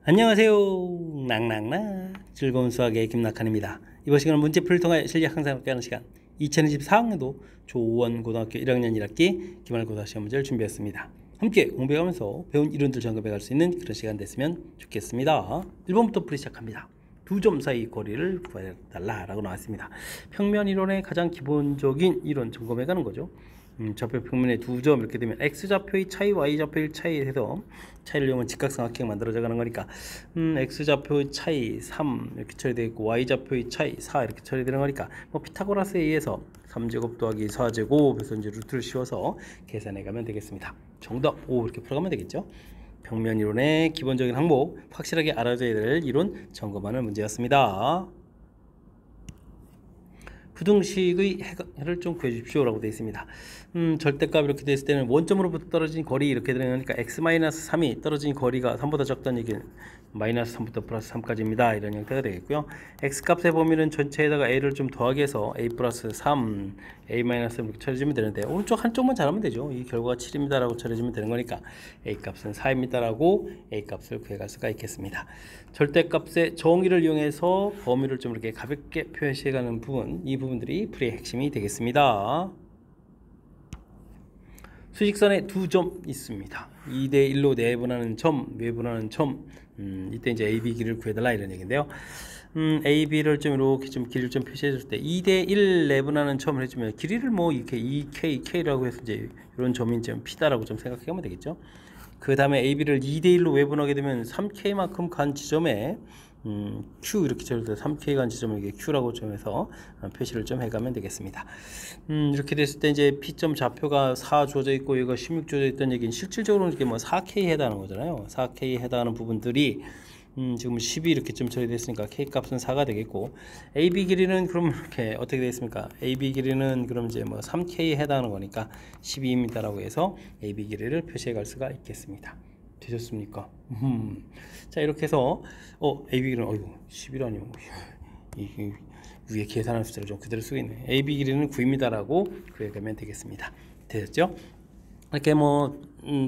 안녕하세요. 낭낭낭 즐거운 수학의 김낙한입니다. 이번 시간은 문제풀이를 통해 실력 향상을 하는 시간 2024학년도 조원고등학교 1학년 1학기 기말고사 시험 문제를 준비했습니다. 함께 공부하면서 배운 이론들 점검해 갈 수 있는 그런 시간 됐으면 좋겠습니다. 1번부터 풀이 시작합니다. 두 점 사이 거리를 구해달라라고 나왔습니다. 평면 이론의 가장 기본적인 이론 점검해 가는 거죠. 좌표 평면에 두 점 이렇게 되면 x좌표의 차이, y좌표의 차이 해서 차이를 이용한 직각삼각형 만들어져 가는 거니까 x좌표의 차이 3 이렇게 처리되어 있고 y좌표의 차이 4 이렇게 처리되는 거니까 뭐 피타고라스에 의해서 3제곱 더하기 4제곱 해서 이제 루트를 씌워서 계산해 가면 되겠습니다. 정답 5 이렇게 풀어가면 되겠죠. 평면 이론의 기본적인 항목 확실하게 알아줘야 될 이론 점검하는 문제였습니다. 부등식의 해를 좀 구해주십시오 라고 되어 있습니다. 절대값 이렇게 됐을 때는 원점으로부터 떨어진 거리 이렇게 되니까 x-3이 떨어진 거리가 3보다 적다는 얘기는 -3부터 플러스 3까지입니다. 이런 형태가 되겠고요. x값의 범위는 전체에다가 a를 좀 더하기 해서 a 플러스 3, a-3 이렇게 처리해주면 되는데 오른쪽 한쪽만 잘하면 되죠. 이 결과가 7입니다 라고 처리해주면 되는 거니까 a 값은 4입니다 라고 a 값을 구해갈 수가 있겠습니다. 절대값의 정의를 이용해서 범위를 좀 이렇게 가볍게 표시해가는 부분, 이 부분들이 풀이의 핵심이 되겠습니다. 수직선에 두 점 있습니다. 2대1로 내분하는 점, 외분하는 점, 이때 이제 AB 길이를 구해달라 이런 얘기인데요. AB를 좀 이렇게 좀 길이를 좀 표시해줄 때 2대1 내분하는 점을 해주면 길이를 뭐 이렇게 2K라고 해서 이제 이런 점이 좀 P다라고 좀 생각하면 되겠죠. 그 다음에 AB를 2대1로 외분하게 되면 3K만큼 간 지점에 Q 이렇게 처리돼서 3K 간 지점을 이게 Q라고 좀 해서 표시를 좀 해가면 되겠습니다. 이렇게 됐을 때 이제 P점 좌표가 4 주어져 있고 이거 16 주어져 있다는 얘기는 실질적으로는 이게 뭐 4K에 해당하는 거잖아요. 4K에 해당하는 부분들이 지금 10이 이렇게 좀 처리됐으니까 K 값은 4가 되겠고 AB 길이는 그럼 이렇게 어떻게 되겠습니까? AB 길이는 그럼 이제 뭐 3K에 해당하는 거니까 12m라고 해서 AB 길이를 표시해 갈 수가 있겠습니다. 되셨습니까? 자 이렇게 해서 AB 길이는 10이라니요. 이 위에 계산한 숫자를 좀 그대로 쓰고 있네. AB 길이는 9입니다라고 구해가면 되겠습니다. 되셨죠? 이렇게 뭐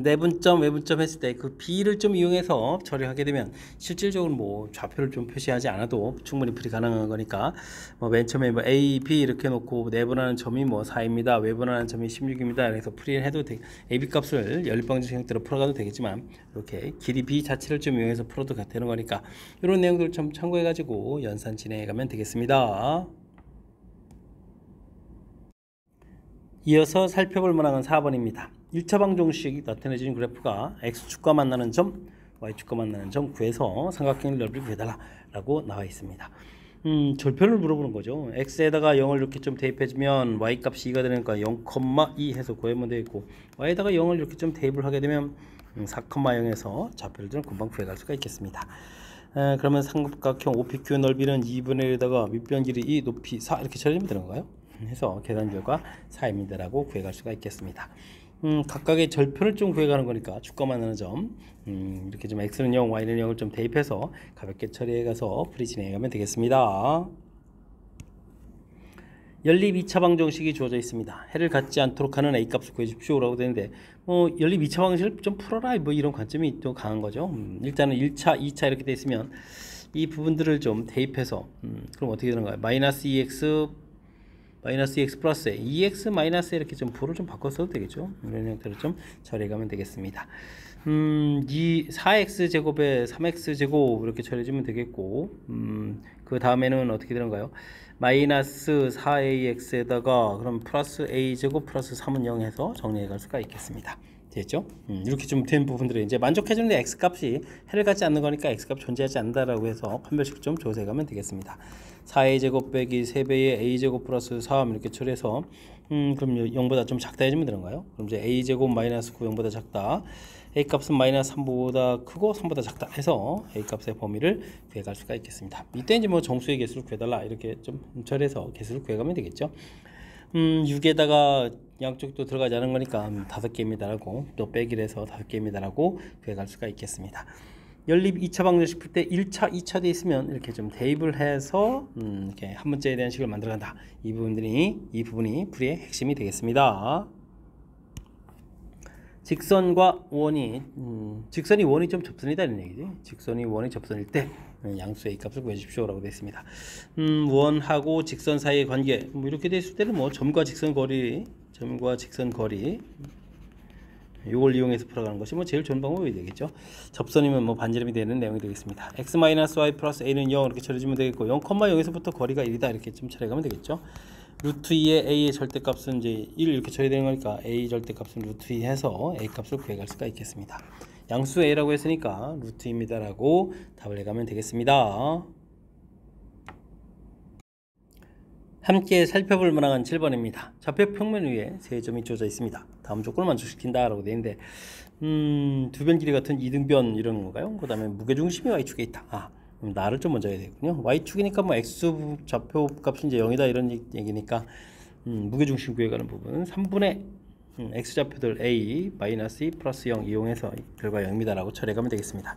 내분점 외분점 했을 때 그 B를 좀 이용해서 처리하게 되면 실질적으로 뭐 좌표를 좀 표시하지 않아도 충분히 풀이 가능한 거니까 뭐 맨 처음에 뭐 A, B 이렇게 놓고 내분하는 점이 뭐 4입니다. 외분하는 점이 16입니다. 그래서 풀이를 해도 AB 값을 연립방정식 형태로 풀어가도 되겠지만 이렇게 길이 B 자체를 좀 이용해서 풀어도 되는 거니까 이런 내용들을 좀 참고해 가지고 연산 진행해 가면 되겠습니다. 이어서 살펴볼 문항은 4번입니다. 1차 방정식이 나타내지는 그래프가 X축과 만나는 점, Y축과 만나는 점 구해서 삼각형의 넓이를 구해달라 라고 나와 있습니다. 절편을 물어보는 거죠. X에다가 0을 이렇게 좀 대입해주면 Y값이 2가 되니까 0,2 해서 구하면 되겠고 Y에다가 0을 이렇게 좀 대입을 하게 되면 4,0에서 좌표를 금방 구해갈 수가 있겠습니다. 그러면 삼각형 OPQ 넓이는 2분의 1에다가 밑변 길이 2, 높이 4 이렇게 처리하면 되는 건가요? 해서 계산 결과 4입니다 라고 구해갈 수가 있겠습니다. 각각의 절편을 좀 구해가는 거니까 축과 만나는 점 이렇게 좀 x는 0, y는 0을 좀 대입해서 가볍게 처리해가서 풀이 진행하면 되겠습니다. 연립 2차 방정식이 주어져 있습니다. 해를 갖지 않도록 하는 a 값을 구해주십시오 라고 되는데 연립 2차 방정식을 좀 풀어라 뭐 이런 관점이 또 강한 거죠. 일단은 1차, 2차 이렇게 돼 있으면 이 부분들을 좀 대입해서 그럼 어떻게 되는 거예요? 마이너스 2x 플러스 2x 마이너스 이렇게 좀 부를 좀 바꿔 써도 되겠죠. 이런 형태로 좀 처리해 가면 되겠습니다. 이 4x 제곱에 3x 제곱 이렇게 처리해 주면 되겠고 그 다음에는 어떻게 되는가요? 마이너스 4ax에다가 그럼 플러스 a 제곱 플러스 3은 0 해서 정리해 갈 수가 있겠습니다. 됐죠? 이렇게 좀 된 부분들을 이제 만족해주는데 x값이 해를 갖지 않는 거니까 x값 존재하지 않는다라고 해서 판별식 좀 조사해 가면 되겠습니다. 4a 제곱 빼기 3배의 a 제곱 플러스 3 이렇게 처리해서 그럼 0보다 좀 작다 해주면 되는가요? 그럼 이제 a 제곱 마이너스 9 0보다 작다, a 값은 마이너스 3보다 크고 3보다 작다 해서 a 값의 범위를 구해갈 수가 있겠습니다. 이때 이제 뭐 정수의 개수를 구해달라 이렇게 좀 처리해서 개수를 구해가면 되겠죠. 6에다가 양쪽도 들어가지 않은 거니까 5개입니다 라고 또 빼기를 해서 5개입니다 라고 구해갈 수가 있겠습니다. 연립 2차 방정식 풀 때 1차, 2차 돼 있으면 이렇게 좀 대입을 해서 이렇게 한 문자에 대한 식을 만들어 간다. 이 부분이 풀이의 핵심이 되겠습니다. 직선과 원이 직선이 원이 좀 접선이다 이런 얘기지. 직선이 원이 접선일 때 양수 A 값을 구해주십시오라고 되어 있습니다. 원하고 직선 사이의 관계 뭐 이렇게 됐을 때는 뭐 점과 직선 거리 이걸 이용해서 풀어가는 것이 뭐 제일 좋은 방법이 되겠죠. 접선이면 뭐 반지름이 되는 내용이 되겠습니다. x-y 플러스 a는 0 이렇게 처리해주면 되겠고 0,0에서부터 거리가 1이다 이렇게 좀 처리해가면 되겠죠. 루트 2의 a의 절대값은 이제 1 이렇게 처리되는 거니까 a 절대값은 루트 2 해서 a 값을 구해갈 수가 있겠습니다. 양수 a라고 했으니까 루트 2입니다라고 답을 해가면 되겠습니다. 함께 살펴볼 만한 7번입니다. 좌표 평면 위에 세 점이 주어져 있습니다. 다음 조건을 만족시킨다 라고 되어 있는데 두 변 길이 같은 이등변 이런 건가요? 그 다음에 무게중심이 y축에 있다. 그럼 나를 좀 먼저 해야 되겠군요. y축이니까 뭐 x 좌표 값이 이제 0이다 이런 얘기니까 무게중심 구해가는 부분 3분의 x좌표들 a, -2, 플러스 0 이용해서 결과 0입니다 라고 처리해가면 되겠습니다.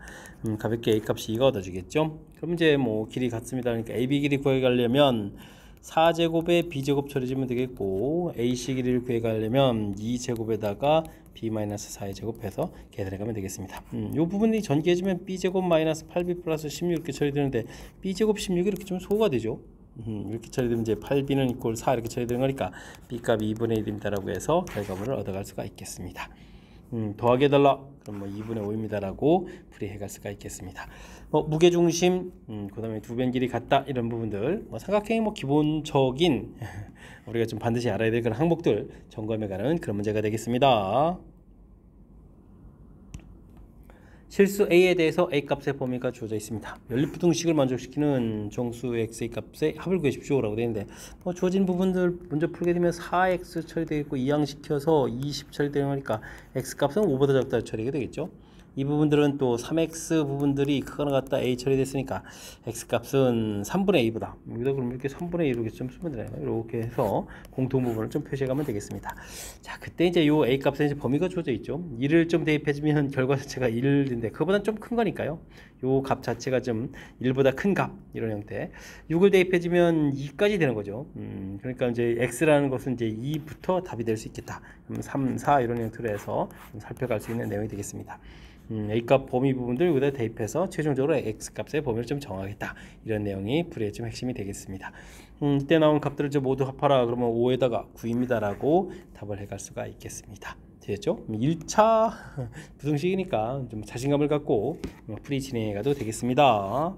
가볍게 a 값이 2가 얻어지겠죠. 그럼 이제 뭐 길이 같습니다. 그러니까 ab 길이 구해가려면 4제곱에 b제곱 처리해주면 되겠고 ac 길이를 구해가려면 2제곱에다가 b-4의 제곱해서 계산해가면 되겠습니다. 이 부분이 전개해주면 b제곱 마이너스 8b 플러스 16 이렇게 처리되는데 b제곱 16이 이렇게 좀 소가 되죠. 이렇게 처리되면 이제 8b는 이꼴 4 이렇게 처리되는 거니까 b값 2분의 1입니다 라고 해서 결과물을 얻어갈 수가 있겠습니다. 더하기해달라 그럼 뭐 2분의 5입니다 라고 풀이해갈 수가 있겠습니다. 무게중심 그 다음에 두 변 길이 같다 이런 부분들 삼각형의 기본적인 우리가 좀 반드시 알아야 될 그런 항목들 점검해가는 그런 문제가 되겠습니다. 실수 a에 대해서 a 값의 범위가 주어져 있습니다. 연립부등식을 만족시키는 정수 x의 값의 합을 구해주십시오 라고 되어 있는데 주어진 부분들 먼저 풀게 되면 4x 처리되겠고 이항시켜서 20 처리되는 거니까 x 값은 5보다 작다 처리가 되겠죠. 이 부분들은 또 3x 부분들이 크거나 같다 a 처리됐으니까 x 값은 3분의 2보다 여기다 그럼 이렇게 3분의 2 이렇게 좀 쓰면 되나요? 이렇게 해서 공통 부분을 좀 표시해가면 되겠습니다. 자, 그때 이제 요 a 값에 이제 범위가 주어져 있죠. 1을 좀 대입해주면 결과 자체가 1인데 그거보다 좀 큰 거니까요. 요 값 자체가 좀 1보다 큰 값 이런 형태. 6을 대입해주면 2까지 되는 거죠. 그러니까 이제 x라는 것은 이제 2부터 답이 될 수 있겠다. 그럼 3, 4 이런 형태로 해서 좀 살펴갈 수 있는 내용이 되겠습니다. A값 범위 부분들 여기다 대입해서 최종적으로 X값의 범위를 좀 정하겠다. 이런 내용이 풀이의 좀 핵심이 되겠습니다. 이때 나온 값들을 모두 합하라. 그러면 5에다가 9입니다. 라고 답을 해갈 수가 있겠습니다. 되겠죠? 1차 부등식이니까 좀 자신감을 갖고 풀이 진행해가도 되겠습니다.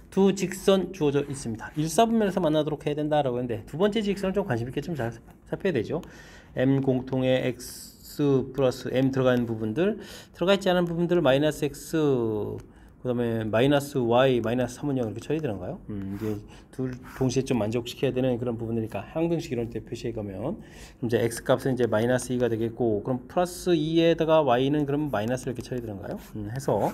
두 직선 주어져 있습니다. 1사분면에서 만나도록 해야 된다라고 했는데 두 번째 직선을 좀 관심 있게 좀 잘 살펴야 되죠. M 공통의 X 플러스 M 들어가 있는 부분들, 들어가 있지 않은 부분들을 마이너스 X, 그 다음에 마이너스 Y, 마이너스 3은 0 이렇게 처리되는가요? 이게 둘 동시에 좀 만족시켜야 되는 그런 부분이니까 항등식 이런 때 표시해 가면 그럼 이제 X 값은 이제 마이너스 2가 되겠고 그럼 플러스 2에다가 Y는 그럼 마이너스 이렇게 처리되는가요? 해서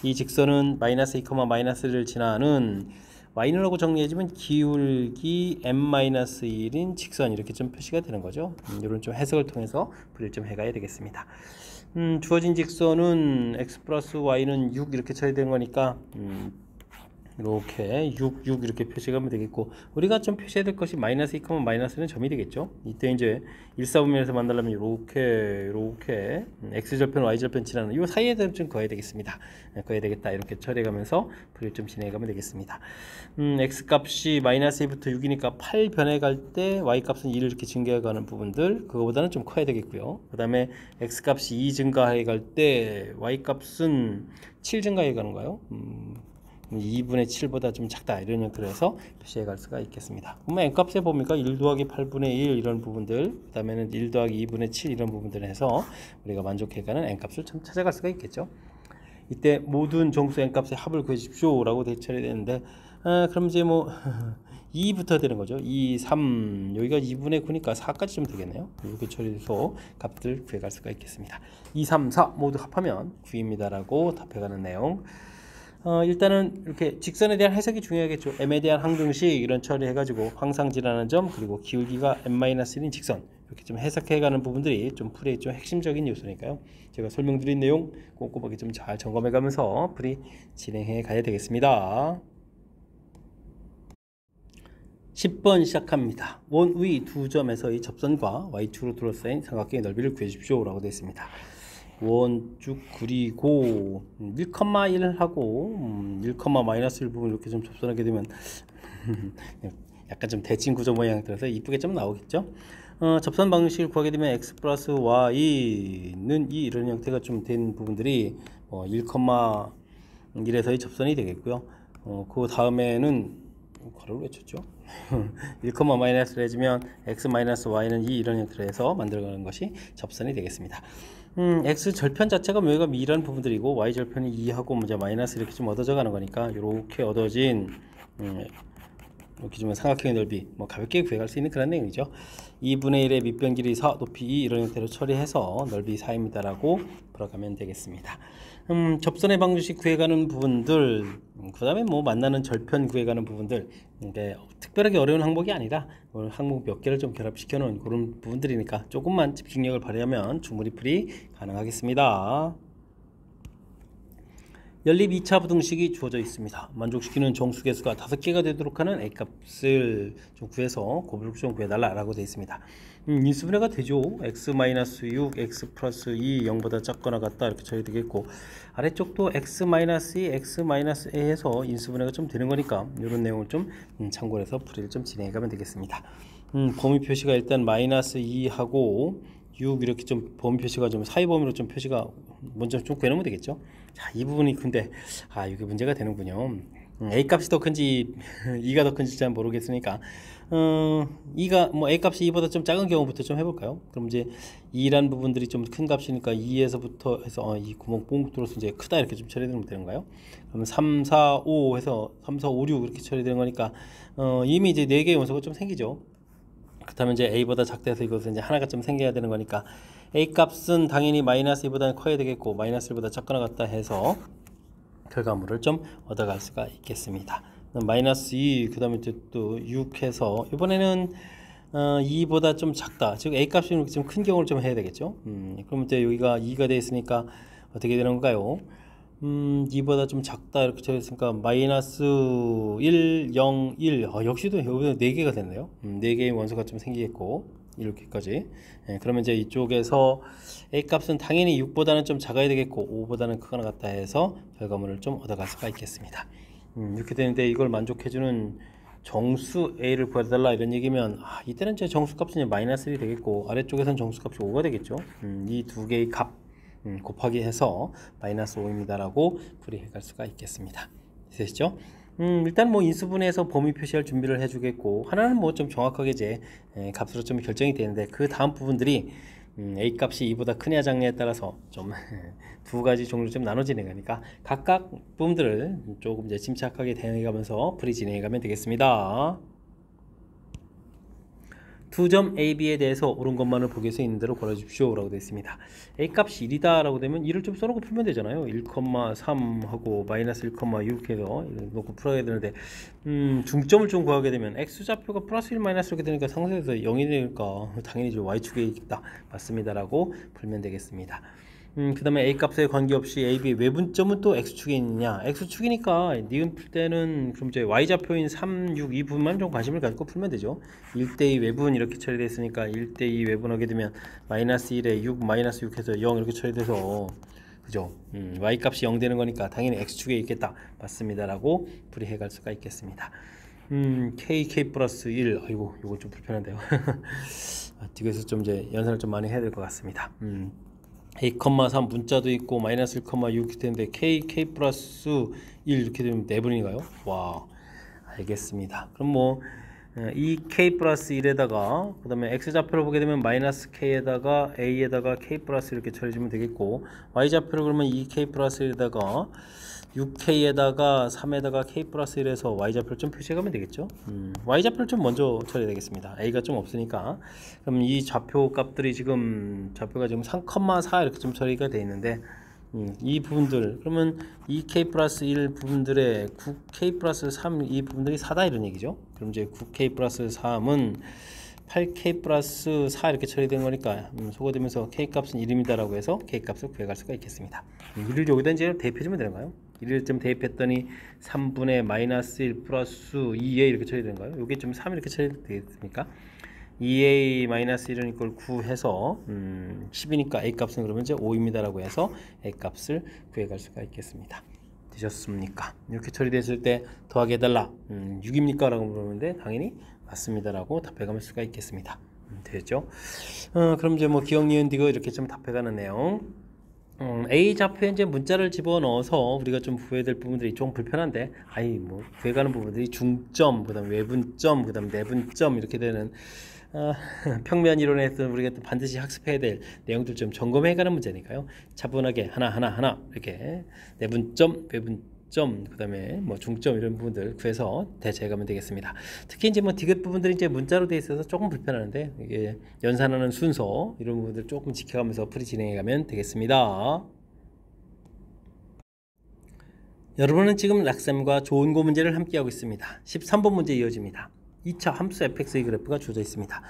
이 직선은 마이너스 2, 마이너스를 지나는 y는라고 정리해주면 기울기 m-1인 직선 이렇게 좀 표시가 되는 거죠. 이런 좀 해석을 통해서 풀이를 좀 해가야 되겠습니다. 주어진 직선은 x 플러스 y는 6 이렇게 처리된 거니까 이렇게 6 이렇게 표시하면 되겠고 우리가 좀 표시해야 될 것이 마이너스 2, 마이너스는 점이 되겠죠. 이때 이제 1사분면에서 만나려면 이렇게 x절편, y절편 지나는 이 사이에 좀 거해야 되겠습니다. 거해야 되겠다 이렇게 처리해가면서 풀이를 좀 진행해가면 되겠습니다. x값이 마이너스 2부터 6이니까 8변해 갈 때 y값은 2를 이렇게 증가해가는 부분들 그거보다는 좀 커야 되겠고요. 그 다음에 x값이 2 증가해 갈 때 y값은 7 증가해 가는가요? 2분의 7보다 좀 작다 이런 형태로 해서 표시해 갈 수가 있겠습니다. 그러면 n값의 범위가 1 더하기 8분의 1 이런 부분들 그 다음에는 1 더하기 2분의 7 이런 부분들을 해서 우리가 만족해가는 n값을 좀 찾아갈 수가 있겠죠. 이때 모든 정수 n값의 합을 구해주십시오 라고 대처해야 되는데 그럼 이제 뭐 2부터 되는 거죠. 2, 3 여기가 2분의 9니까 4까지 좀 되겠네요. 이렇게 처리해서 값들 구해갈 수가 있겠습니다. 2, 3, 4 모두 합하면 9입니다 라고 답해가는 내용. 일단은 이렇게 직선에 대한 해석이 중요하겠죠. m에 대한 항등식 이런 처리해가지고 항상 지나는 점 그리고 기울기가 m-1인 직선 이렇게 좀 해석해가는 부분들이 좀 풀이의 좀 핵심적인 요소니까요. 제가 설명드린 내용 꼼꼼하게 좀 잘 점검해가면서 풀이 진행해 가야 되겠습니다. 10번 시작합니다. 원 위 두 점에서 이 접선과 y축으로 둘러싸인 삼각형의 넓이를 구해주십시오 라고 되어 있습니다. 원쭉 그리고 1,1하고 1,-1 부분 이렇게 좀 접선하게 되면 약간 좀 대칭 구조 모양이 들어서 이쁘게 좀 나오겠죠. 접선 방식을 구하게 되면 x 플러스 y는 이런 형태가 좀 된 부분들이 1,1에서의 접선이 되겠고요. 그 다음에는 괄호를 외쳤죠. 1,-를 해주면 x-y는 이런 형태로 해서 만들어가는 것이 접선이 되겠습니다. x 절편 자체가 묘가 미라는 부분들이고 y 절편이 2하고 이제 마이너스 이렇게 좀 얻어져 가는 거니까 이렇게 얻어진 이렇게 좀 삼각형의 넓이 가볍게 구해갈 수 있는 그런 내용이죠. 2분의 1의 밑변 길이 4, 높이 2 이런 형태로 처리해서 넓이 4입니다 라고 풀어가면 되겠습니다. 접선의 방정식 구해가는 부분들, 그 다음에 만나는 절편 구해가는 부분들, 특별하게 어려운 항목이 아니라 항목 몇 개를 좀 결합시켜 놓은 그런 부분들이니까 조금만 집중력을 발휘하면 충분히 풀이 가능하겠습니다. 연립 2차 부등식이 주어져 있습니다. 만족시키는 정수계수가 5개가 되도록 하는 A값을 좀 구해서 곱을 좀 구해달라고 되어 있습니다. 인수분해가 되죠. x-6, x 플러스 2, 0보다 작거나 같다 이렇게 처리 되겠고, 아래쪽도 x-2, x-a 해서 인수분해가 좀 되는 거니까 이런 내용을 좀 참고를 해서 풀이를 좀 진행해 가면 되겠습니다. 범위 표시가 일단 -2하고 6 이렇게 좀 범위 표시가 좀 사이 범위로 좀 표시가 먼저 좀 구해놓으면 되겠죠. 자, 이 부분이 근데 이게 문제가 되는군요. a 값이 더 큰지 2가 더 큰지 잘 모르겠으니까 2가 a 값이 2보다 좀 작은 경우부터 좀 해볼까요? 그럼 이제 2라는 부분들이 좀 큰 값이니까 2에서부터 해서 이 구멍 뽕 뚫어서 이제 크다 이렇게 좀 처리되면 되는가요? 그러면 3, 4, 5 해서 3, 4, 5, 6 이렇게 처리되는 거니까 이미 이제 4개의 원소가 좀 생기죠. 그렇다면 이제 a보다 작다 해서 이것은 이제 하나가 좀 생겨야 되는 거니까 a 값은 당연히 -2보다는 커야 되겠고 -1보다 작거나 같다 해서 결과물을 좀 얻어갈 수가 있겠습니다. -2 그 다음에 또 6 해서 이번에는 2보다 좀 작다, 즉 a 값이 좀 큰 경우를 좀 해야 되겠죠. 그럼 이제 여기가 2가 되어 있으니까 어떻게 되는 건가요? 2보다 좀 작다 이렇게 되었으니까 -1, 0, 1 역시도 여기서 4개가 됐네요. 4개의 원소가 좀 생기겠고 이렇게까지. 그러면 이제 이쪽에서 a 값은 당연히 6보다는 좀 작아야 되겠고 5보다는 크거나 같다 해서 결과물을 좀 얻어갈 수가 있겠습니다. 이렇게 되는데 이걸 만족해주는 정수 a를 구해달라 이런 얘기면 이때는 제 정수값은 -1이 되겠고 아래쪽에서는 정수값이 5가 되겠죠. 이 두 개의 값 곱하기 해서 -5입니다 라고 풀이해 갈 수가 있겠습니다. 되시죠? 일단 인수분해에서 범위 표시할 준비를 해주겠고, 하나는 좀 정확하게 이제 값으로 좀 결정이 되는데 그 다음 부분들이 a 값이 2보다 크냐 작냐에 따라서 좀 두 가지 종류로 좀 나눠지는 거니까 각각 부분들을 조금 이제 침착하게 대응해 가면서 풀이 진행해 가면 되겠습니다. 두 점 A, B에 대해서 옳은 것만을 보기 위해서 있는 대로 골라주십시오 라고 되어 있습니다. A 값이 1이다 라고 되면 1을 좀 써놓고 풀면 되잖아요. 1,3 하고 -1,6 해서 놓고 풀어야 되는데 중점을 좀 구하게 되면 X좌표가 +1, 마이너스 이렇게 되니까 상세에서 0이 되니까 당연히 Y축에 있다 맞습니다 라고 풀면 되겠습니다. 그 다음에 A 값에 관계없이 A, B 외분점은 또 X축에 있느냐, X축이니까 니은 풀 때는 그럼 이제 Y좌표인 3, 6 이 부분만 좀 관심을 갖고 풀면 되죠. 1대2 외분 이렇게 처리되어 있으니까 1대2 외분하게 되면 -1에 6, -6 해서 0 이렇게 처리돼서 그죠? Y 값이 0 되는 거니까 당연히 X축에 있겠다 맞습니다 라고 풀이해 갈 수가 있겠습니다. K 플러스 1 아이고 이거 좀 불편한데요. 뒤에서 좀 이제 연산을 좀 많이 해야 될 것 같습니다. a,3 문자도 있고 -1,6 이렇게 되는데 k 플러스 1 이렇게 되면 네분인가요? 와, 알겠습니다. 그럼 이 k 플러스 1에다가 그 다음에 x좌표를 보게 되면 -k에다가 a에다가 k 플러스 이렇게 처리해주면 되겠고, y좌표를 그러면 2k 플러스 1에다가 6k에다가 3에다가 k 플러스 1에서 y좌표를 좀 표시해가면 되겠죠. y좌표를 좀 먼저 처리해야 되겠습니다. a가 좀 없으니까. 그럼 이 좌표 값들이 지금 좌표가 지금 3,4 이렇게 좀 처리가 되어 있는데 이 부분들 그러면 2k 플러스 1 부분들의 9k 플러스 3 이 부분들이 4다 이런 얘기죠. 그럼 이제 9k 플러스 3은 8k 플러스 4 이렇게 처리된 거니까 소거되면서 k 값은 1입니다 라고 해서 k 값을 구해갈 수가 있겠습니다. 1을 여기다 이제 대입해주면 되는가요? 1을 좀 대입했더니 3분의 마이너스 1 플러스 2a 이렇게 처리되는 거예요. 요게 좀 3 이렇게 처리되겠습니까? 2a 마이너스 1은 이걸 9 해서 10이니까 a 값은 그러면 이제 5입니다 라고 해서 a 값을 구해갈 수가 있겠습니다. 되셨습니까? 이렇게 처리됐을 때 더하기 해달라 6입니까? 라고 물었는데 당연히 맞습니다 라고 답해갈 수가 있겠습니다. 되겠죠? 그럼 이제 뭐 기억, 니은, 디귿 이렇게 좀 답해가는 내용. A 좌표에 이제 문자를 집어넣어서 우리가 좀 구해야 될 부분들이 좀 불편한데, 뭐 구해가는 부분들이 중점, 그다음 외분점, 그다음 내분점 이렇게 되는 평면 이론에서 우리가 또 반드시 학습해야 될 내용들 좀 점검해가는 문제니까요. 차분하게 하나 이렇게 내분점, 외분점, 그다음에 뭐 중점 이런 부분들 구해서 대체해가면 되겠습니다. 특히 이제 뭐 디귿 부분들이 이제 문자로 되어 있어서 조금 불편한데 이게 연산하는 순서 이런 부분들 조금 지켜가면서 풀이 진행해가면 되겠습니다. 여러분은 지금 락쌤과 좋은 거 문제를 함께하고 있습니다. 13번 문제 이어집니다. 2차 함수 fx의 그래프가 주어져 있습니다.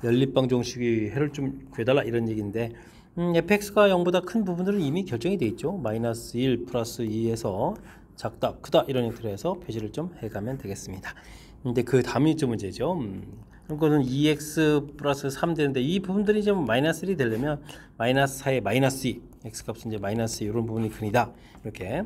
연립방정식의 해를 좀 구해달라 이런 얘기인데 fx가 0보다 큰 부분들은 이미 결정이 되어 있죠. 마이너스 1 플러스 2에서 작다 크다 이런 형태로 해서 표시를 좀 해가면 되겠습니다. 근데 그 다음이 좀 문제죠. 그것은 2x 플러스 3 되는데 이 부분들이 좀 마이너스 1이 되려면 마이너스 4에 마이너스 2 x값은 이제 마이너스 2 이런 부분이 큰이다 이렇게.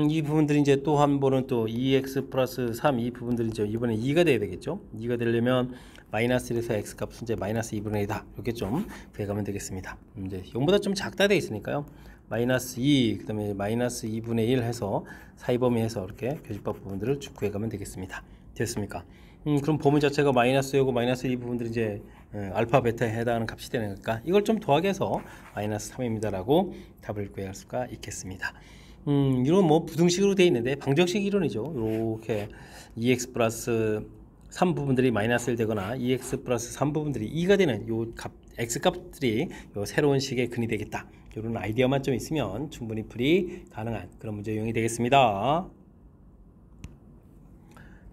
이 부분들이 이제 또 한 번은 또 2x 플러스 3 이 부분들이 이제 이번에 2가 돼야 되겠죠. 2가 되려면 마이너스 1에서 x 값은 이제 마이너스 2분의 1이다. 이렇게 좀 구해가면 되겠습니다. 이제 0보다 좀 작다 돼 있으니까요. 마이너스 2, 그 다음에 마이너스 2분의 1 해서 사이범위 해서 이렇게 교집합 부분들을 쭉 구해가면 되겠습니다. 됐습니까? 그럼 범위 자체가 마이너스이고 마이너스 2 부분들이 이제 알파, 베타에 해당하는 값이 되는 거니까 이걸 좀 더하게해서 마이너스 3입니다 라고 답을 구할 수가 있겠습니다. 이런 뭐 부등식으로 되어 있는데 방정식 이론이죠. 이렇게 2x 플러스 3 부분들이 마이너스 1 되거나 2x 플러스 3 부분들이 2가 되는 요 값, x 값들이 요 새로운 식의 근이 되겠다. 이런 아이디어만 좀 있으면 충분히 풀이 가능한 그런 문제 유형이 되겠습니다.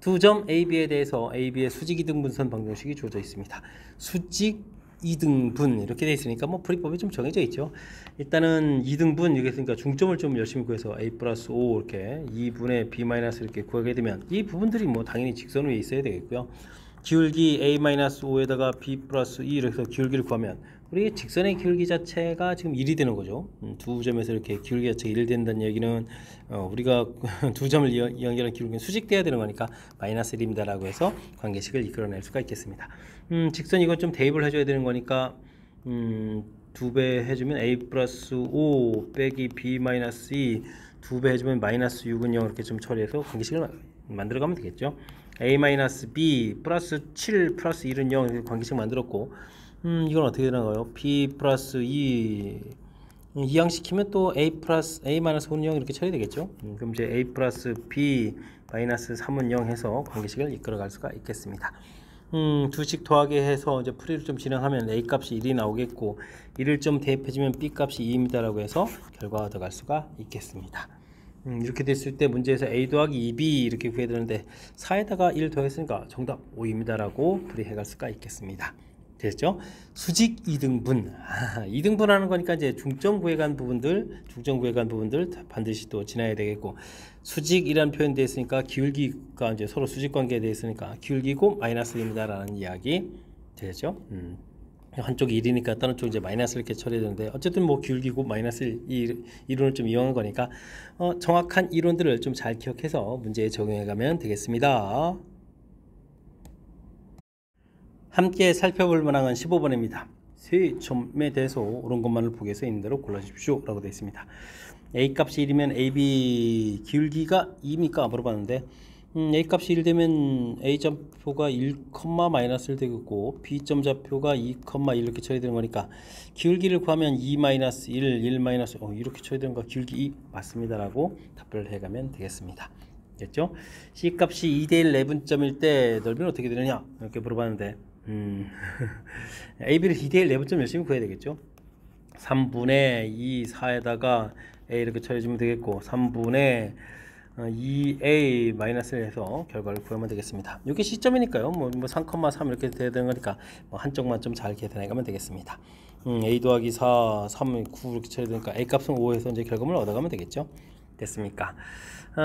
두 점 AB에 대해서 AB의 수직 이등분선 방정식이 주어져 있습니다. 수직 2등분 이렇게 되어 있으니까 뭐 풀이법이 좀 정해져 있죠. 일단은 2등분 여기 있으니까 중점을 좀 열심히 구해서 a 플러스 5 이렇게 2분의 b 마이너스 이렇게 구하게 되면 이 부분들이 뭐 당연히 직선 위에 있어야 되겠고요. 기울기 a 마이너스 5에다가 b 플러스 2 이렇게 해서 기울기를 구하면 우리 직선의 기울기 자체가 지금 1이 되는 거죠. 두 점에서 이렇게 기울기 자체가 1 된다는 얘기는 우리가 두 점을 연결한 기울기는 수직돼야 되는 거니까 마이너스 1입니다 라고 해서 관계식을 이끌어낼 수가 있겠습니다. 직선 이건 좀 대입을 해줘야 되는 거니까 2배 해주면 a 플러스 5 빼기 b 마이너스 2 2배 해주면 마이너스 6은 0 이렇게 좀 처리해서 관계식을 만들어가면 되겠죠. a 마이너스 b 플러스 7 플러스 1은 0 이렇게 관계식 만들었고 이건 어떻게 되나요? b 플러스 2 이항시키면 또 a 플러스 a 마이너스 5는 0 이렇게 처리되겠죠. 그럼 이제 a 플러스 b 마이너스 3은 0 해서 관계식을 이끌어갈 수가 있겠습니다. 두식 더하게 해서 이제 풀이를 좀 진행하면 a 값이 1이 나오겠고 1을 좀 대입해주면 b 값이 2입니다 라고 해서 결과가 얻어갈 수가 있겠습니다. 이렇게 됐을 때 문제에서 a 더하기 2b 이렇게 구해야 되는데 4에다가 1 더했으니까 정답 5입니다 라고 풀이해갈 수가 있겠습니다. 됐죠? 수직 2등분 2등분 하는 거니까 이제 중점 구해간 부분들 반드시 또 지나야 되겠고 수직이라는 표현이 되어 있으니까 기울기가 이제 서로 수직 관계에 되어 있으니까 기울기고 마이너스 1입니다 라는 이야기 되죠? 한쪽이 1이니까 다른 쪽 이제 마이너스 이렇게 처리되는데 어쨌든 뭐 기울기고 마이너스 1 이 이론을 좀 이용한 거니까 정확한 이론들을 좀 잘 기억해서 문제에 적용해 가면 되겠습니다. 함께 살펴볼 문항은 15번입니다. 세 점에 대해서 옳은 것만을 보기 위해서 있는 대로 골라주십시오 라고 되어 있습니다. a 값이 1이면 ab 기울기가 2입니까? 물어봤는데 a 값이 1 되면 a 좌표가 1, 마이너스 1 되겠고 b 점 좌표가 2, 1 이렇게 처리되는 거니까 기울기를 구하면 2 마이너스 1 마이너스 이렇게 처리되는 거 기울기 2 맞습니다 라고 답을 해가면 되겠습니다. 됐죠? c 값이 2대1 내분점일 때 넓이는 어떻게 되느냐 이렇게 물어봤는데 AB를 2대1 내분점 열심히 구해야 되겠죠. 3분의 2 4에다가 A 이렇게 처리해주면 되겠고 3분의 2A 마이너스를 해서 결과를 구하면 되겠습니다. 이게 시점이니까요. 뭐 3,3 이렇게 돼야 되는 거니까 뭐 한쪽만 좀 잘 계산해가면 되겠습니다. A 더하기 4, 3, 9 이렇게 처리되니까 A 값은 5에서 이제 결과물을 얻어가면 되겠죠. 됐습니까?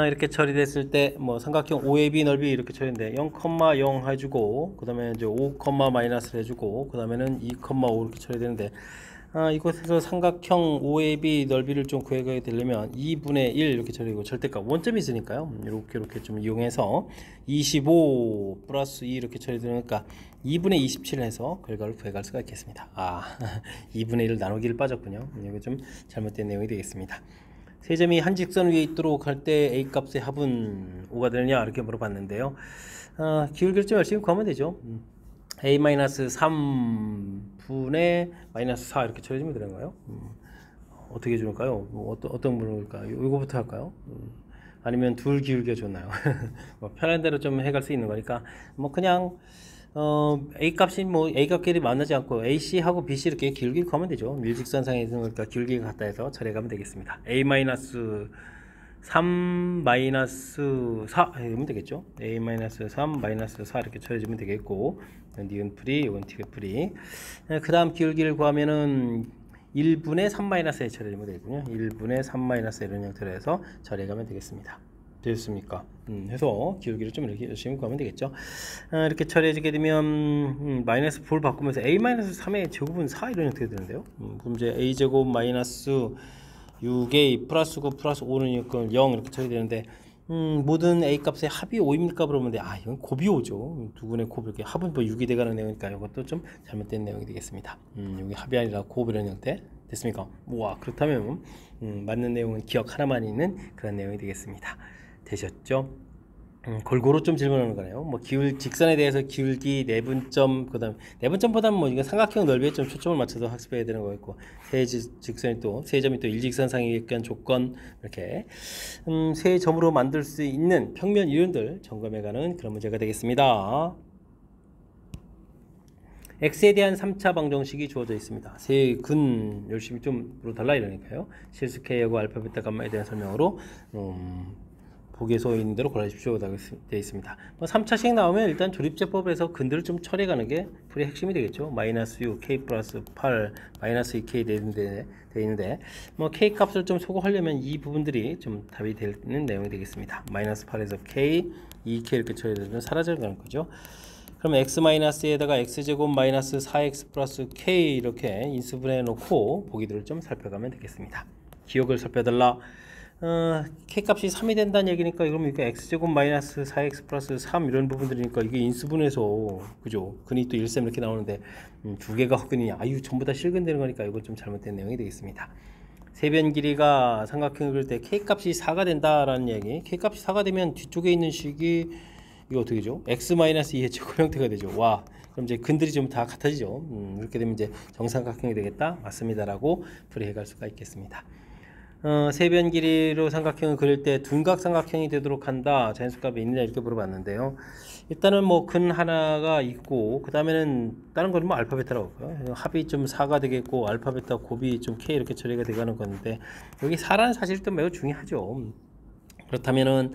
이렇게 처리됐을 때 뭐 삼각형 OAB 넓이 이렇게 처리인데 0,0 해주고 그 다음에 이제 5, 마이너스를 해주고 그 다음에는 2,5 이렇게 처리되는데 이곳에서 삼각형 OAB 넓이를 좀 구하게 되려면 2분의 1 이렇게 처리되고 절대값 원점이 있으니까요. 이렇게 좀 이용해서 25 플러스 2 이렇게 처리되니까 2분의 27 해서 결과를 구해갈 수가 있겠습니다. 2분의 1 나누기를 빠졌군요. 이거 좀 잘못된 내용이 되겠습니다. 세 점이 한 직선 위에 있도록 할 때 A 값의 합은 5가 되느냐 이렇게 물어봤는데요. 기울기를 좀 열심히 구하면 되죠. A-3분의 마이너스 4 이렇게 처리해주면 되는 거예요. 어떻게 해줄까요? 어떤 분일까요? 이거부터 할까요? 아니면 둘 기울기가 좋나요? 뭐 편한 대로 좀 해갈 수 있는 거니까 뭐 그냥 A 값이 뭐 A 값끼리 만나지 않고 AC하고 BC 이렇게 기울기 구하면 되죠. 밀직선상에 있는 거니까 기울기가 같다 해서 처리해가면 되겠습니다. A-3 4 이러면 되겠죠. A-3 4 이렇게 처리해주면 되겠고 니은 풀이 이건 티귿 풀이 그 다음 기울기를 구하면은 1분의 3-에 처리해주면 되겠군요. 1분의 3-에 이런 형태로 해서 처리해가면 되겠습니다. 되셨습니까? 해서 기울기를 좀 이렇게 열심히 구하면 되겠죠. 이렇게 처리해주게 되면 마이너스 9를 바꾸면서 A-3의 제곱은 4 이런 형태가 되는데요. 그럼 이제 A제곱 마이너스 6A 플러스 9 플러스 5는 0 이렇게 처리되는데 모든 A 값의 합이 5입니까? 그러면 이건 곱이 5죠. 두 분의 곱 이렇게 합은 뭐 6이 돼가는 내용이니까 이것도 좀 잘못된 내용이 되겠습니다. 여기 합이 아니라 곱 이런 형태 됐습니까? 우와, 그렇다면 맞는 내용은 기억 하나만 있는 그런 내용이 되겠습니다. 되셨죠? 골고루 좀 질문하는 거네요. 뭐 직선에 대해서 기울기, 내분점, 그다음 내분점보다는 뭐 이거 삼각형 넓이에 좀 초점을 맞춰서 학습해야 되는 거겠고 세 점이 또 일직선상에 있건 조건 이렇게 세 점으로 만들 수 있는 평면 이론들 점검해가는 그런 문제가 되겠습니다. x에 대한 3차 방정식이 주어져 있습니다. 세 근 열심히 좀 물어달라 이러니까요. 실수 k하고 알파 베타 감마에 대한 설명으로 보기에 있는 대로 골라주십시오 되어 있습니다. 뭐 3차식 나오면 일단 조립제법에서 근들을 좀 처리해가는 게 풀의 핵심이 되겠죠. 마이너스 6, k 플러스 8, 마이너스 2k 되어 있는데 뭐 k 값을 좀 소거하려면 이 부분들이 좀 답이 되는 내용이 되겠습니다. 마이너스 8에서 k, 2k 이렇게 처리되면 사라져가는 거죠. 그럼 x-에다가 x제곱 마이너스 4x 플러스 k 이렇게 인수분해 놓고 보기들을 좀 살펴가면 되겠습니다. 기억을 살펴달라. k 값이 3이 된다는 얘기니까 그럼 이게 x제곱 마이너스 4x 플러스 3 이런 부분들이니까 이게 인수분해서 그죠? 근이 또 1셈 이렇게 나오는데 두 개가 헛근이 전부 다 실근되는 거니까 이건 좀 잘못된 내용이 되겠습니다. 세변 길이가 삼각형을 그릴 때 k 값이 4가 된다라는 얘기. k 값이 4가 되면 뒤쪽에 있는 식이 이거 어떻게 되죠? x-2의 제곱 형태가 되죠. 와, 그럼 이제 근들이 좀 다 같아지죠. 이렇게 되면 이제 정삼각형이 되겠다. 맞습니다라고 풀이해갈 수가 있겠습니다. 세변 길이로 삼각형을 그릴 때 둔각 삼각형이 되도록 한다. 자연수값이 있느냐 이렇게 물어봤는데요. 일단은 뭐 근 하나가 있고 그 다음에는 다른 거는 뭐 알파 베타라고 할까요? 합이 좀 4가 되겠고 알파 베타 곱이 좀 k 이렇게 처리가 돼가는 건데 여기 4라는 사실이 또 매우 중요하죠. 그렇다면은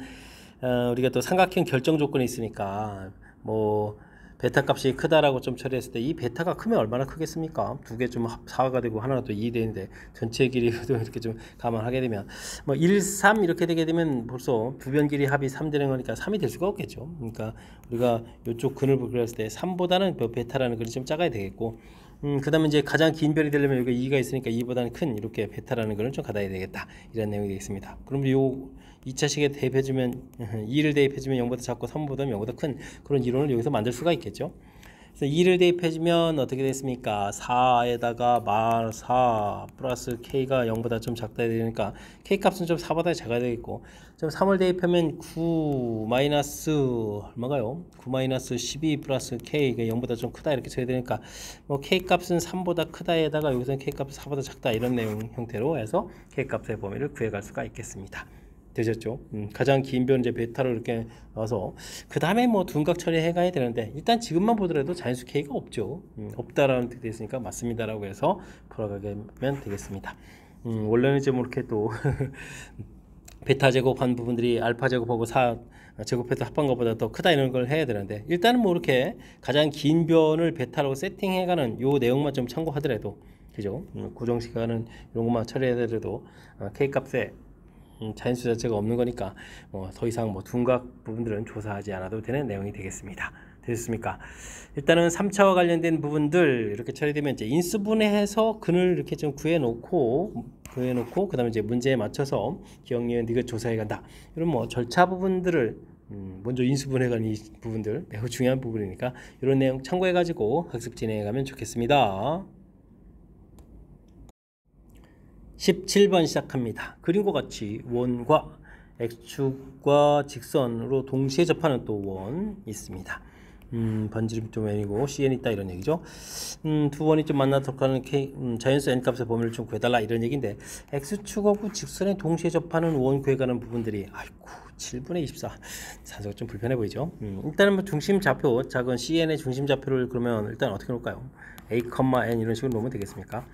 우리가 또 삼각형 결정 조건이 있으니까 뭐 베타 값이 크다라고 좀 처리했을 때 이 베타가 크면 얼마나 크겠습니까? 두 개 좀 4가 되고 하나가 또 2 되는데 전체 길이도 이렇게 좀 감안하게 되면 뭐 1, 3 이렇게 되게 되면 벌써 두 변 길이 합이 3 되는 거니까 3이 될 수가 없겠죠. 그러니까 우리가 이쪽 근을 그렸을 때 3보다는 베타라는 글이 좀 작아야 되겠고 그 다음에 이제 가장 긴 변이 되려면 여기 2가 있으니까 2보다는 큰 이렇게 베타라는 거는 좀 갖아야 되겠다 이런 내용이 되겠습니다. 그럼 요 2차식에 대입해주면 2를 대입해주면 0보다 작고 3보다 0보다 큰 그런 이론을 여기서 만들 수가 있겠죠. 그래서 2를 대입해주면 어떻게 됐습니까? 4에다가 마 4 플러스 k가 0보다 좀 작다 되니까 k 값은 좀 4보다 작아야 되겠고 좀 3을 대입하면 9 마이너스 얼마가요? 9 마이너스 12 플러스 k가 0보다 좀 크다 이렇게 쳐야 되니까 뭐 k 값은 3보다 크다에다가 여기서는 k 값은 4보다 작다 이런 내용 형태로 해서 k 값의 범위를 구해갈 수가 있겠습니다. 되셨죠? 가장 긴 변 이제 베타로 이렇게 넣어서 그 다음에 뭐 둔각 처리해 가야 되는데 일단 지금만 보더라도 자연수 k가 없죠. 없다라는 뜻이 있으니까 맞습니다라고 해서 풀어가면 되겠습니다. 원래는 이제 뭐 이렇게 또 베타 제곱한 부분들이 알파 제곱하고 4 제곱해서 합한 것보다 더 크다 이런 걸 해야 되는데 일단은 뭐 이렇게 가장 긴 변을 베타로 세팅해가는 요 내용만 좀 참고하더라도 그죠? 고정시간은 이런 것만 처리하더라도 k 값에 자연수 자체가 없는 거니까 더 이상 둔각 부분들은 조사하지 않아도 되는 내용이 되겠습니다. 되셨습니까? 일단은 3차와 관련된 부분들 이렇게 처리되면 이제 인수분해해서 근을 이렇게 좀 구해놓고 그 다음에 이제 문제에 맞춰서 기억니은 디귿 조사해 간다. 이런 절차 부분들을 먼저 인수분해 가는 이 부분들 매우 중요한 부분이니까 이런 내용 참고해 가지고 학습 진행해 가면 좋겠습니다. 17번 시작합니다. 그림과 같이 원과 x축과 직선으로 동시에 접하는 또 원 있습니다. 반지름 좀 n이고 cn 있다 이런 얘기죠. 두 원이 좀 만나도록 하는 자연수 n 값의 범위를 좀 구해달라 이런 얘기인데 x축하고 직선에 동시에 접하는 원 구해가는 부분들이 아이고 7분의 24 산수가 좀 불편해 보이죠. 일단은 중심 좌표 작은 cn의 중심 좌표를 그러면 일단 어떻게 놓을까요? a, n 이런 식으로 놓으면 되겠습니까?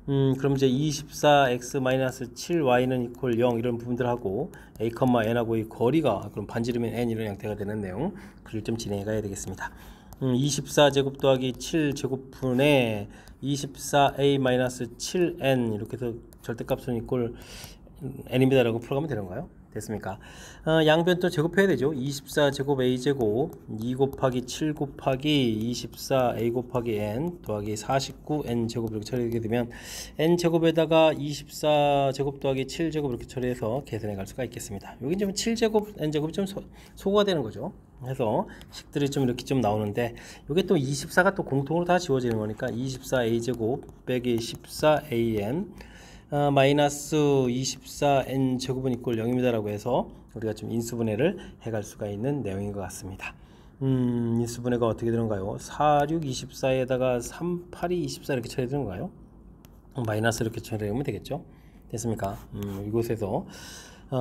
그럼 이제 24x-7y는 이퀄 0 이런 부분들하고 a, n하고 이 거리가 그럼 반지름인 n 이런 형태가 되는 내용 글을 좀 진행해 가야 되겠습니다. 24제곱 더하기 7제곱분의 24a-7n 이렇게 해서 절대값은 이퀄 n입니다 라고 풀어가면 되는가요? 됐습니까? 양변 또 제곱해야 되죠. 24제곱 a제곱 2 곱하기 7 곱하기 24a 곱하기 n 더하기 49n 제곱 이렇게 처리하게 되면 n 제곱에다가 24제곱 더하기 7제곱 이렇게 처리해서 계산해 갈 수가 있겠습니다. 여기 좀 7제곱 n 제곱이 좀 소거가 되는 거죠. 해서 식들이 좀 이렇게 좀 나오는데 이게 또 24가 또 공통으로 다 지워지는 거니까 24a 제곱 빼기 14an 마이너스 24n 제곱은 이꼴 0입니다 라고 해서 우리가 좀 인수분해를 해갈 수가 있는 내용인 것 같습니다. 인수분해가 어떻게 되는가요? 4, 6, 24에다가 3, 8, 2, 24 이렇게 처리되는 건가요? 마이너스 이렇게 처리하면 되겠죠. 됐습니까? 이곳에서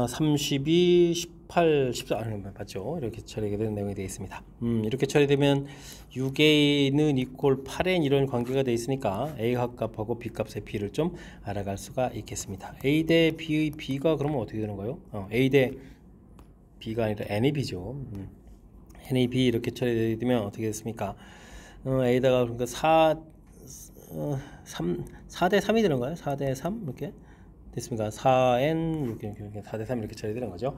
32, 18, 14 맞죠? 이렇게 처리가 되는 내용이 되어 있습니다. 이렇게 처리되면 6a는 이퀄 8n 이런 관계가 되어 있으니까 a 값하고 b 값의 b를 좀 알아갈 수가 있겠습니다. a 대 b의 b가 그러면 어떻게 되는가요? a 대 b가 아니라 n의 b죠. n의 b 이렇게 처리되면 어떻게 됐습니까? a다가 그러니까 4대 3이 되는가요? 4대 3 이렇게 됐습니까? 4n 이렇게 4대 3 이렇게 처리되는 거죠.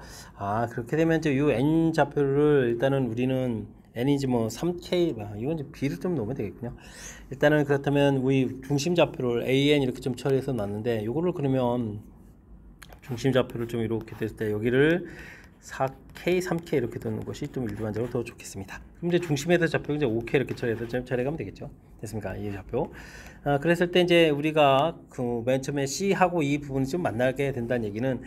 그렇게 되면 이제 이 n 좌표를 일단은 우리는 n인지 3k 이건 이제 b를 좀 넣으면 되겠군요. 일단은 그렇다면 우리 중심 좌표를 an 이렇게 좀 처리해서 놨는데 이거를 그러면 중심 좌표를 좀 이렇게 됐을 때 여기를 4k, 3k 이렇게 두는 것이 좀 일반적으로 더 좋겠습니다. 그럼 이제 중심에서 좌표 이제 5k 이렇게 처리해서 좀 처리하면 되겠죠. 됐습니까? 이 좌표. 그랬을 때 이제 우리가 그 맨 처음에 C하고 이 부분이 좀 만나게 된다는 얘기는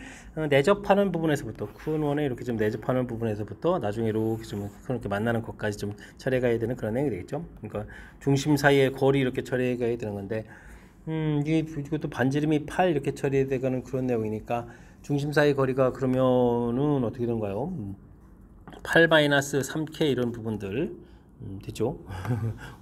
내접하는 부분에서부터 큰 원에 이렇게 좀 내접하는 부분에서부터 나중에 이렇게 좀 그렇게 만나는 것까지 좀 처리해 가야 되는 그런 내용이 되겠죠. 그러니까 중심 사이의 거리 이렇게 처리해 가야 되는 건데 이것도 반지름이 8 이렇게 처리해 가는 그런 내용이니까 중심 사이 거리가 그러면은 어떻게 되는가요? 8-3k 이런 부분들 됐죠?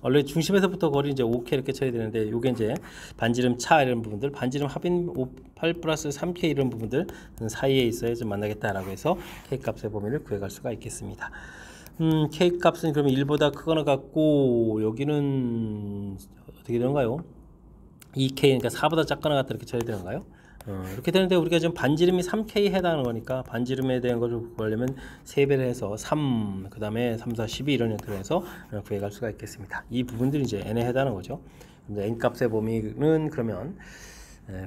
원래 중심에서부터 거리 이제 5k 이렇게 처리되는데 이게 이제 반지름 차 이런 부분들, 반지름 합인 8 플러스 3k 이런 부분들 사이에 있어야 좀 만나겠다라고 해서 k 값의 범위를 구해갈 수가 있겠습니다. k 값은 그러면 1보다 크거나 같고 여기는 어떻게 되는가요? 2k 그러니까 4보다 작거나 같다 이렇게 처리되는가요? 이렇게 되는데 우리가 지금 반지름이 3K에 해당하는 거니까 반지름에 대한 것을 구하려면 3배를 해서 3, 그 다음에 3, 4, 12 이런 형태로 해서 구해갈 수가 있겠습니다. 이 부분들이 이제 n에 해당하는 거죠. n 값의 범위는 그러면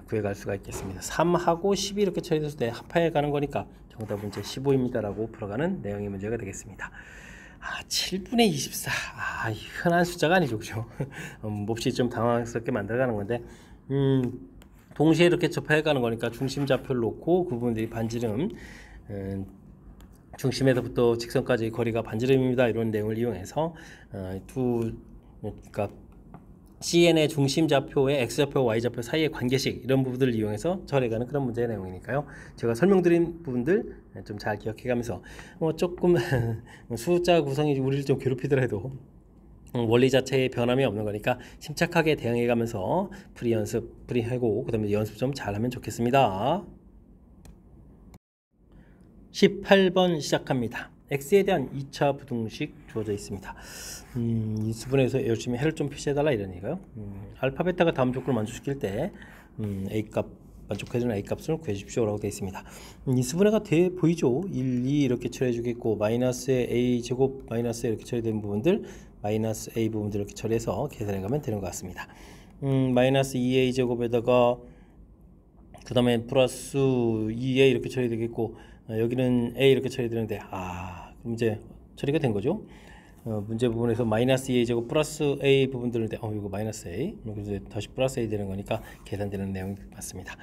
구해갈 수가 있겠습니다. 3하고 12 이렇게 처리됐을 때 합해 가는 거니까 정답은 이제 15입니다 라고 풀어가는 내용의 문제가 되겠습니다. 7분의 24 흔한 숫자가 아니죠, 그죠? 몹시 좀 당황스럽게 만들어가는 건데 동시에 이렇게 접해 가는 거니까 중심 좌표를 놓고 그 부분들이 반지름 중심에서부터 직선까지 거리가 반지름입니다 이런 내용을 이용해서 그러니까 CN의 중심 좌표의 X좌표, Y좌표 사이의 관계식 이런 부분들을 이용해서 처리해가는 그런 문제의 내용이니까요. 제가 설명드린 부분들 좀 잘 기억해가면서 조금 숫자 구성이 우리를 좀 괴롭히더라도 원리 자체의 변함이 없는 거니까 침착하게 대응해가면서 프리 연습, 프리 하고 그 다음에 연습 좀 잘하면 좋겠습니다. 18번 시작합니다. X에 대한 2차 부등식 주어져 있습니다. 인수분해에서 열심히 해를 좀 표시해달라 이런 얘기가요. 알파 베타가 다음 조건을 만족시킬 때 A 값 만족해주는 A 값을 구해주십시오 라고 되어 있습니다. 인수분해가 돼 보이죠? 1, 2 이렇게 처리해 주겠고 마이너스의 A 제곱 마이너스 이렇게 처리된 부분들 마이너스 A 부분들 이렇게 처리해서 계산해 가면 되는 것 같습니다. 마이너스 2A 제곱에다가 그 다음에 플러스 2A 이렇게 처리되겠고 여기는 A 이렇게 처리되는데 그럼 이제 처리가 된 거죠. 문제 부분에서 마이너스 2A 제곱 플러스 A 부분들을 이거 마이너스 A 그래서 다시 플러스 A 되는 거니까 계산되는 내용이 맞습니다.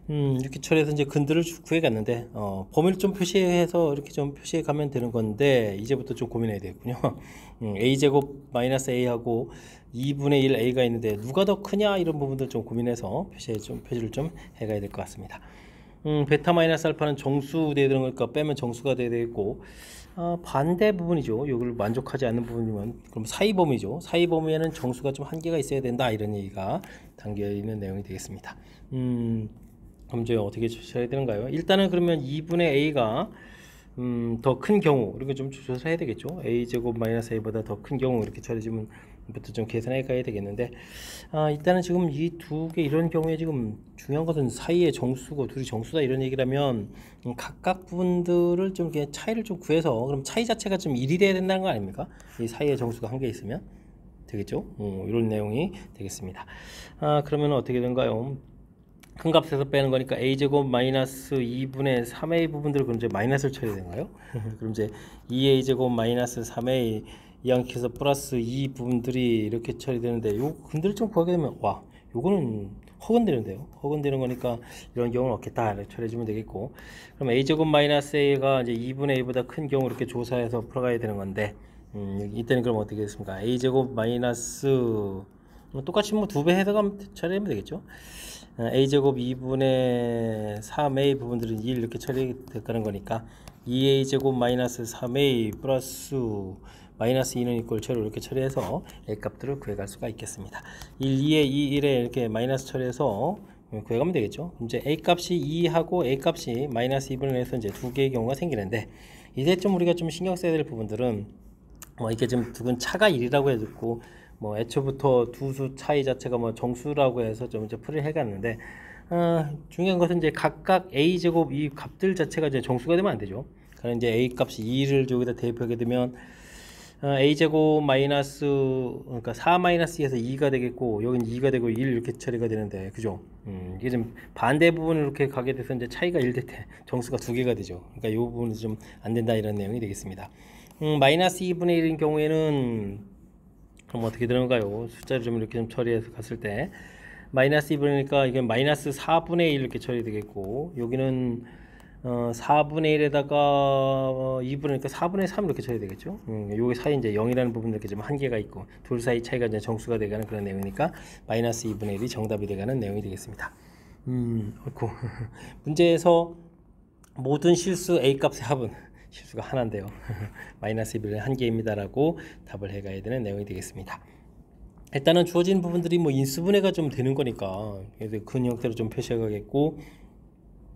이렇게 처리해서 이제 근들을 구해 갔는데 범위를 좀 표시해서 이렇게 좀 표시해 가면 되는 건데 이제부터 좀 고민해야 되겠군요. A 제곱 마이너스 A하고 2분의 1 A가 있는데 누가 더 크냐 이런 부분들 좀 고민해서 표시를 좀 해가야 될 것 같습니다. 베타 마이너스 알파는 정수 돼야 되는 거니까 빼면 정수가 돼야 되겠고 반대 부분이죠. 여기를 만족하지 않는 부분이면 그럼 사이 범위죠. 사이 범위에는 정수가 좀 한계가 있어야 된다 이런 얘기가 담겨 있는 내용이 되겠습니다. 그럼 이제 어떻게 조사해야 되는가요? 일단은 그러면 2분의 A가 더 큰 경우 이렇게 좀 조사해야 되겠죠. A 제곱 마이너스 A보다 더 큰 경우 이렇게 처리해주면 부터 좀 계산해 가야 되겠는데 일단은 지금 이 두 개 이런 경우에 지금 중요한 것은 사이의 정수고 둘이 정수다 이런 얘기라면 각각 부분들을 좀 이렇게 차이를 좀 구해서 그럼 차이 자체가 좀 1이 돼야 된다는 거 아닙니까? 이 사이의 정수가 한 개 있으면 되겠죠. 이런 내용이 되겠습니다. 그러면 어떻게 된가요? 큰 값에서 빼는 거니까 a제곱 마이너스 2분의 3a 부분들을 그럼 이제 마이너스를 쳐야 되나요? 그럼 이제 2a제곱 마이너스 3a 이항해서 플러스 2 부분들이 이렇게 처리되는데 요 근들을 좀 구하게 되면 요거는 허근되는데요. 허근되는 거니까 이런 경우는 없겠다 이렇게 처리해주면 되겠고 그럼 a제곱 마이너스 a가 이제 2분의 a보다 큰 경우 이렇게 조사해서 풀어가야 되는 건데 이때는 그럼 어떻게 됐습니까? a제곱 마이너스 똑같이 뭐 2배 해서 처리하면 되겠죠. a제곱 2분의 3a 부분들은 2 이렇게 처리됐다는 거니까 2a제곱 마이너스 3a 플러스 마이너스 2는 이꼴 제로 이렇게 처리해서 a 값들을 구해갈 수가 있겠습니다. 1, 2에 2, 1에 이렇게 마이너스 처리해서 구해가면 되겠죠. 이제 a 값이 2하고 a 값이 마이너스 2분을 해서 이제 두 개의 경우가 생기는데 이제 좀 우리가 좀 신경 써야 될 부분들은 이게 지금 두근 차가 1이라고 해줬고 애초부터 두 수 차이 자체가 정수라고 해서 좀 이제 풀이를 해갔는데 중요한 것은 이제 각각 a 제곱 이 값들 자체가 이제 정수가 되면 안 되죠. 그러니까 이제 a 값이 2를 여기다 대입하게 되면 a 제곱 마이너스 그러니까 4 마이너스 2에서 2가 되겠고 여기는 2가 되고 1 이렇게 처리가 되는데 그죠? 이게 좀 반대 부분을 이렇게 가게 돼서 이제 차이가 1 될 때 정수가 2개가 되죠. 그러니까 이 부분은 좀 안 된다 이런 내용이 되겠습니다. 마이너스 2분의 1인 경우에는 그럼 어떻게 되는가요? 숫자를 좀 이렇게 좀 처리해서 갔을 때 마이너스 2분이니까 이게 마이너스 4분의 1 이렇게 처리되겠고 여기는 4분의 1에다가 2분이니까 4분의 3 이렇게 처리되겠죠. 여기 사이 이제 0이라는 부분 이렇게 좀 한계가 있고 둘 사이 차이가 이제 정수가 돼가는 그런 내용이니까 마이너스 2분의 1이 정답이 돼가는 내용이 되겠습니다. 그렇고 문제에서 모든 실수 A 값의 합은 실수가 하나인데요. 마이너스 2분의 한 개입니다라고 답을 해가야 되는 내용이 되겠습니다. 일단은 주어진 부분들이 인수분해가 좀 되는 거니까 그래서 그 형태로 좀 표시해가겠고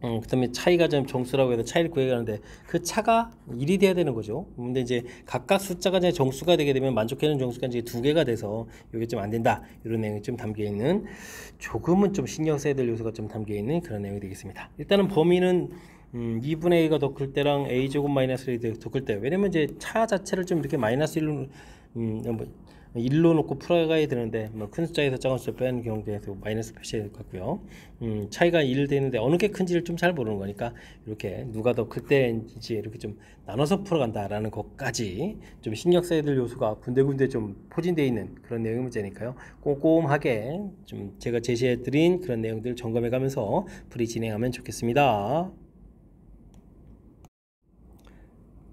그 다음에 차이가 좀 정수라고 해서 차이를 구해가는데 그 차가 1이 돼야 되는 거죠. 근데 이제 각각 숫자가 이제 정수가 되게 되면 만족하는 정수가 이제 2개가 돼서 이게 좀 안 된다 이런 내용이 좀 담겨 있는 조금은 좀 신경 써야 될 요소가 좀 담겨 있는 그런 내용이 되겠습니다. 일단은 범위는 2분의 a가 더 클 때랑 a 제곱 마이너스 1이 더 클 때 왜냐면 이제 차 자체를 좀 이렇게 마이너스 1로 놓고 풀어가야 되는데 큰 숫자에서 작은 숫자 빼는 경우에서 마이너스 표시해야 될 것 같고요. 차이가 1 되는데 어느 게 큰지를 좀 잘 모르는 거니까 이렇게 누가 더 클 때인지 이렇게 좀 나눠서 풀어간다라는 것까지 좀 신경 써야 될 요소가 군데군데 좀 포진되어 있는 그런 내용의 문제니까요. 꼼꼼하게 좀 제가 제시해드린 그런 내용들 점검해가면서 풀이 진행하면 좋겠습니다.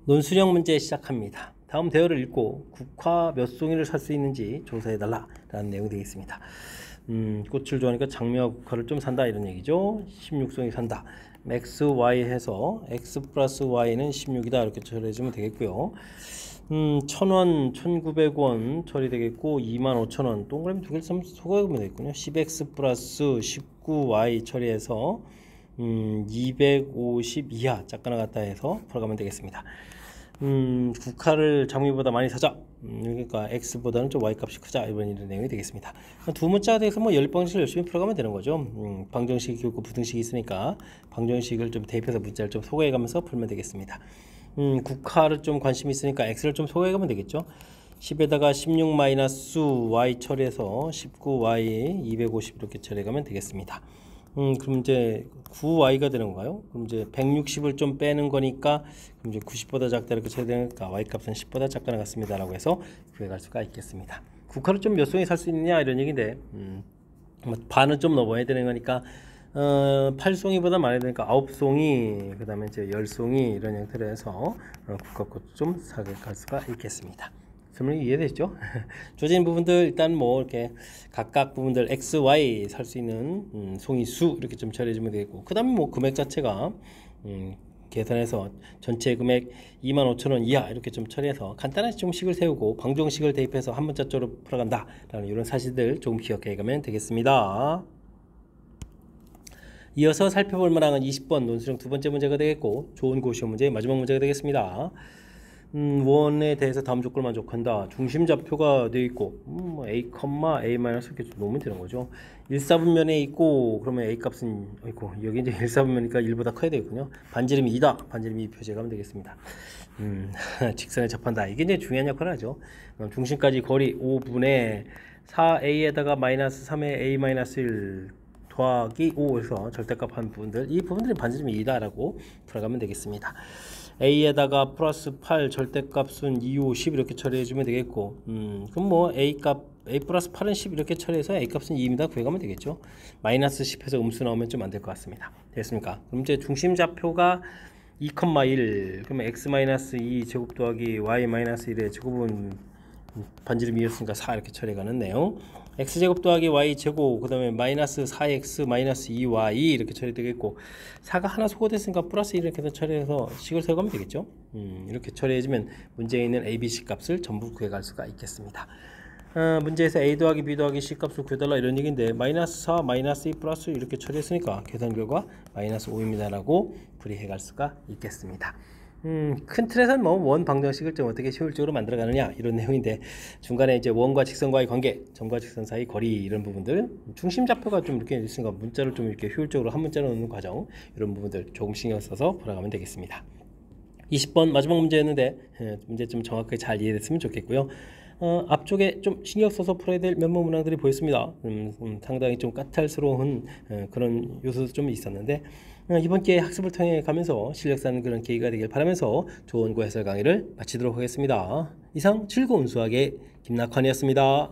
논술형 문제 시작합니다. 다음 대열을 읽고 국화 몇 송이를 살 수 있는지 조사해달라 라는 내용이 되겠습니다. 꽃을 좋아하니까 장미와 국화를 좀 산다 이런 얘기죠. 16송이 산다. x, y 해서 x 플러스 y는 16이다 이렇게 처리해주면 되겠고요. 1000원, 1900원 처리되겠고 25,000원 동그라미 두 개를 소각하면 되겠군요. 10x 플러스 19y 처리해서 250 이하 짝가나 같다 해서 풀어가면 되겠습니다. 국화를 장미보다 많이 사자. 그러니까 x보다는 좀 y 값이 크자 이런 내용이 되겠습니다. 두 문자에 대해서 뭐 열 방식을 열심히 풀어가면 되는 거죠. 방정식이 있고 부등식이 있으니까 방정식을 좀 대입해서 문자를 좀 소개해가면서 풀면 되겠습니다. 국화를 좀 관심이 있으니까 x를 좀 소개해가면 되겠죠. 10에다가 16 마이너스 y 처리해서 19y 250 이렇게 처리해가면 되겠습니다. 그럼 이제 9y가 되는 건가요? 그럼 이제 160을 좀 빼는 거니까 그럼 이제 90보다 작다 이렇게 처리되니까 y 값은 10보다 작거나 같습니다 라고 해서 구해갈 수가 있겠습니다. 국화를 좀 몇 송이 살 수 있느냐 이런 얘기인데 반은 좀 넘어야 되는 거니까 8송이보다 많아야 되니까 9송이 그 다음에 이제 10송이 이런 형태로 해서 국화꽃 좀 사갈 수가 있겠습니다. 설명이 이해되죠? 조진 부분들 일단 뭐 이렇게 각각 부분들 x, y 살 수 있는 송이 수 이렇게 좀 처리해주면 되겠고 그 다음에 뭐 금액 자체가 계산해서 전체 금액 25,000원 이하 이렇게 좀 처리해서 간단한 좀 식을 세우고 방정식을 대입해서 한 문자 쪽으로 풀어간다 라는 이런 사실들 조금 기억해 가면 되겠습니다. 이어서 살펴볼 만한 20번 논술형 두 번째 문제가 되겠고 좋은 고시원 문제의 마지막 문제가 되겠습니다. 원에 대해서 다음 조건을 만족한다. 중심 좌표가 되어 있고 a, a 마이너스 이렇게 놓으면 되는 거죠. 1사분면에 있고 그러면 a 값은 있고 여기 이제 1사분면이니까 1보다 커야 되겠군요. 반지름이 2다. 반지름이 2 표시하면 되겠습니다. 직선에 접한다. 이게 이제 중요한 역할을 하죠. 중심까지 거리 5분의 4a에다가 마이너스 3의 a 마이너스 1 더하기 5에서 절대값 한 부분들 이 부분들이 반지름이 2다라고 풀어가면 되겠습니다. a에다가 플러스 8 절대값은 2, 5, 10 이렇게 처리해주면 되겠고 그럼 뭐 a 플러스 8은 10 이렇게 처리해서 a 값은 2입니다 구해가면 되겠죠. 마이너스 10에서 음수 나오면 좀 안 될 것 같습니다. 됐습니까? 그럼 이제 중심 좌표가 2,1 그러면 x 마이너스 2 제곱 더하기 y 마이너스 1의 제곱은 반지름 2였으니까 4 이렇게 처리해가는 내용. x제곱 더하기 y제곱 그 다음에 마이너스 4x 마이너스 2y 이렇게 처리되겠고 4가 하나 소거됐으니까 플러스 1 이렇게 해서 처리해서 식을 세워가면 되겠죠. 이렇게 처리해주면 문제에 있는 a, b, c 값을 전부 구해갈 수가 있겠습니다. 문제에서 a 더하기 b 더하기 c 값을 구해달라 이런 얘기인데 마이너스 4 마이너스 2 플러스 이렇게 처리했으니까 계산 결과 마이너스 5입니다 라고 풀이해갈 수가 있겠습니다. 큰 틀에서는 뭐 원 방정식을 좀 어떻게 효율적으로 만들어가느냐 이런 내용인데 중간에 이제 원과 직선과의 관계, 점과 직선 사이 거리 이런 부분들 중심 좌표가 좀 이렇게 있으니까 문자를 좀 이렇게 효율적으로 한 문자로 넣는 과정 이런 부분들 조금 신경 써서 풀어가면 되겠습니다. 20번 마지막 문제였는데 문제 좀 정확하게 잘 이해됐으면 좋겠고요. 앞쪽에 좀 신경 써서 풀어야 될 면목 문항들이 보였습니다. 상당히 좀 까탈스러운 그런 요소도 좀 있었는데 이번 기회에 학습을 통해 가면서 실력 쌓는 그런 계기가 되길 바라면서 조언과 해설 강의를 마치도록 하겠습니다. 이상 즐거운 수학의 김낙환이었습니다.